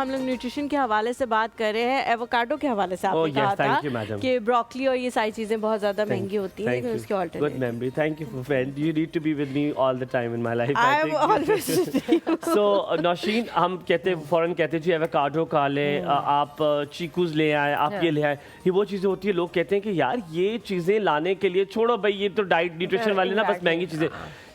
हम लोग न्यूट्रिशन के हवाले से बात कर रहे हैं, एवोकाडो के हवाले से आपने कहा था कि ब्रोकली और ये सारी चीजें बहुत ज्यादा महंगी होती हैं, लेकिन उसके alternative. Good memory, thank you friend, you need to be with me all the time in my life. I am always. So Naushin, हम कहते फौरन कहते जी एवोकाडो खा लें, आप चीकूज ले आए, आप ये ले आए, ये वो चीजें होती है लोग कहते हैं कि यार ये चीजें लाने के लिए छोड़ो भाई, ये तो डाइट न्यूट्रिशन वाले ना बस महंगी चीजें।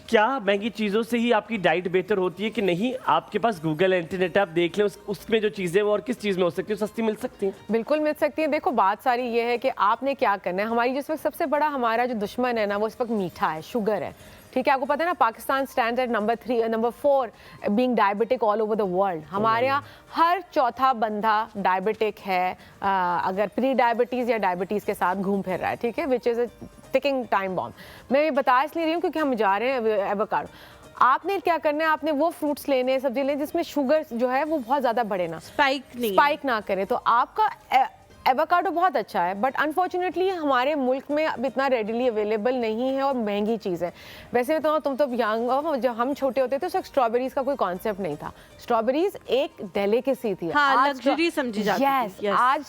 क्या महंगी चीज़ों से ही आपकी डाइट बेहतर होती है कि नहीं? आपके पास गूगल इंटरनेट, आप देख लें उसमें जो चीज़ें वो और किस चीज़ में हो सकती है, सस्ती मिल सकती हैं। बिल्कुल मिल सकती है। देखो बात सारी ये है कि आपने क्या करना है। हमारी जिस वक्त सबसे बड़ा हमारा जो दुश्मन है ना, वो इस वक्त मीठा है, शुगर है। ठीक है, आपको पता है ना, Pakistan stands eight number 4 being diabetic all over the world. हमारे यहाँ हर चौथा बंदा डायबिटिक है, अगर प्री डायबिटीज़ या डायबिटीज़ के साथ घूम फिर रहा है। ठीक है, which is a ticking time bomb. मैं ये बता इसलिए रही हूँ क्योंकि हम जा रहे हैं एवोकाडो। आपने क्या करना है, आपने वो फ्रूट्स लेने, सब्जी लेने जिसमें शुगर जो है वो बहुत ज़्यादा बढ़े ना, स्पाइक ना करे। तो आपका एवोकाडो बहुत अच्छा है, बट अनफॉर्चुनेटली हमारे मुल्क में अब इतना रेडिली अवेलेबल नहीं है और महंगी चीज़ है। वैसे तो तुम तो यंग हो, जब हम छोटे होते थे तो स्ट्रॉबेरीज का कोई कॉन्सेप्ट नहीं था। स्ट्रॉबेरीज एक डेलिकेसी थी, हाँ, लग्जरी समझी जाती थी। आज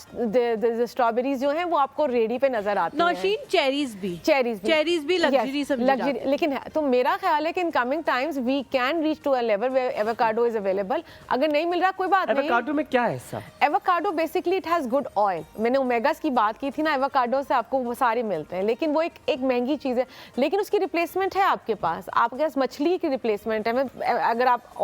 स्ट्रॉबेरीज जो हैं वो आपको रेडी पे नजर आती हैं। नौशीन, चेरीज भी लग्जरी समझी जाती हैं। लेकिन तो मेरा ख्याल है कि in coming times we can reach to a level where avocado is available. अगर नहीं मिल रहा कोई बात नहीं। एवोकाडो में क्या है ऐसा? Avocado basically it has good oil. मैंने ओमेगास की बात की थी ना, एवोकाडो से आपको वो सारे मिलते हैं, लेकिन वो एक महंगी चीज़ है, लेकिन उसकी रिप्लेसमेंट है आपके पास मछली की रिप्लेसमेंट है। अगर आप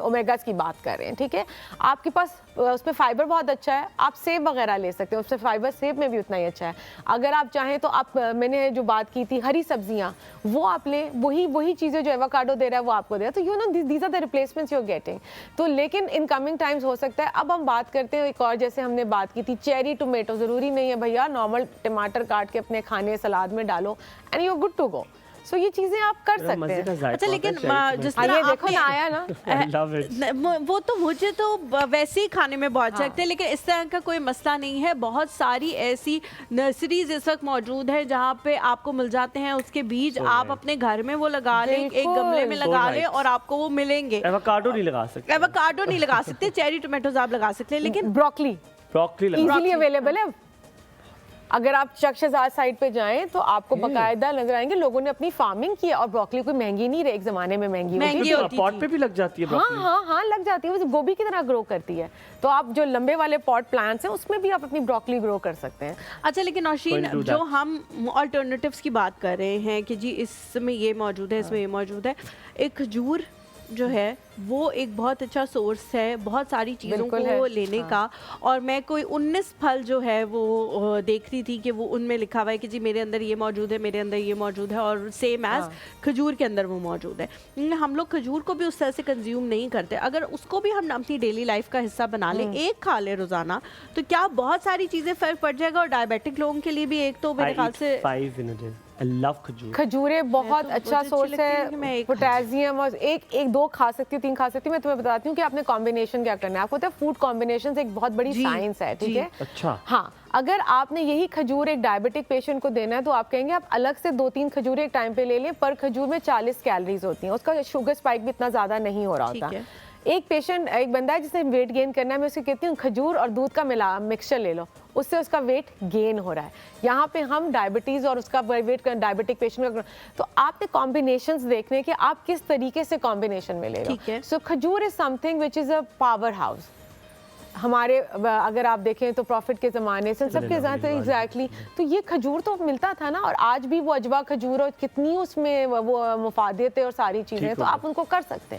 ओमेगास की बात कर रहे हैं, ठीक है, आपके पास उसमें फाइबर बहुत अच्छा है। आप सेब वगैरह ले सकते हैं, उससे फाइबर सेब में भी उतना ही अच्छा है। अगर आप चाहें तो आप, मैंने जो बात की थी हरी सब्जियां, वो आप लें, वही चीज़ें जो एवोकाडो दे रहा है वो आपको दे रहा है। तो you know these are the replacements you are getting. तो लेकिन इन कमिंग टाइम्स हो सकता है। अब हम बात करते हैं एक और, जैसे हमने बात की थी चेरी टोमेटो। ज़रूरी नहीं है भैया, नॉर्मल टमाटर काट के अपने खाने सलाद में डालो and you are good to go. So ये चीजें आप कर सकते हैं। अच्छा, लेकिन जिस तरह देखो ना आया ना, वो तो मुझे तो वैसे ही खाने में बहुत अच्छा लगता है, लेकिन इस तरह का कोई मसला नहीं है। बहुत सारी ऐसी नर्सरीज इस वक्त मौजूद है जहाँ पे आपको मिल जाते हैं उसके बीज। आप अपने घर में वो लगा लें, एक गमले में लगा लें और आपको वो मिलेंगे। एवोकाडो नहीं लगा सकते, चेरी टोमेटोज आप लगा सकते हैं, लेकिन ब्रोकली इजीली अवेलेबल है। अगर आप चकशेज़ाद साइड पे जाएं तो आपको बकायदा नजर आएंगे लोगों ने अपनी फार्मिंग की है। और ब्रोकली कोई महंगी नहीं रही, एक जमाने में महंगी होती थी। पॉट पे भी लग जाती है ब्रोकली। हाँ लग जाती है, वो गोभी की तरह ग्रो करती है। तो आप जो लंबे वाले पॉट प्लांट्स हैं उसमें भी आप अपनी ब्रोकली ग्रो कर सकते हैं। अच्छा, लेकिन नौशीन, जो हम ऑल्टरनेटिव्स की बात कर रहे हैं कि जी इसमें ये मौजूद है, इसमें ये मौजूद है, एक खजूर जो है वो एक बहुत अच्छा सोर्स है बहुत सारी चीज़ों को लेने का। और मैं कोई 19 फल जो है वो देख रही थी कि वो उनमें लिखा हुआ है कि जी मेरे अंदर ये मौजूद है, मेरे अंदर ये मौजूद है, और सेम एज खजूर के अंदर वो मौजूद है। हम लोग खजूर को भी उस तरह से कंज्यूम नहीं करते। अगर उसको भी हम अपनी डेली लाइफ का हिस्सा बना लें, एक खा ले रोजाना, तो क्या बहुत सारी चीज़ें फर्क पड़ जाएगा। और डायबिटिक लोगों के लिए भी एक तो मेरे ख्याल से खजूरें बहुत अच्छा सोर्स है, पोटेशियम। और एक दो खा सकती हूँ, 3 खा सकती हूँ। मैं तुम्हें बताती हूँ कि आपने कॉम्बिनेशन क्या करना है। आपको पता है फूड कॉम्बिनेशन एक बहुत बड़ी साइंस है, ठीक है? अच्छा, हाँ, अगर आपने यही खजूर एक डायबिटिक पेशेंट को देना है तो आप कहेंगे आप अलग से 2-3 खजूर एक टाइम पे ले लें। पर खजूर में 40 कैलोरीज होती हैं, उसका शुगर स्पाइक भी इतना ज्यादा नहीं हो रहा होता। एक बंदा है जिसने वेट गेन करना है, मैं उसे कहती हूँ खजूर और दूध का मिक्सचर ले लो, उससे उसका वेट गेन हो रहा है। यहाँ पे हम डायबिटीज और उसका वेट डायबिटिक पेशेंट का, तो आपने कॉम्बिनेशंस देखने के आप किस तरीके से कॉम्बिनेशन में ले रहे हो। सो खजूर is something which is a power house. हमारे अगर आप देखें तो प्रॉफिट के ज़माने से सबके साथ एग्जैक्टली, तो ये खजूर तो मिलता था ना। और आज भी वो अजवा खजूर और कितनी उसमें वो मुफादियत है और सारी चीज़ें, तो आप उनको कर सकते हैं।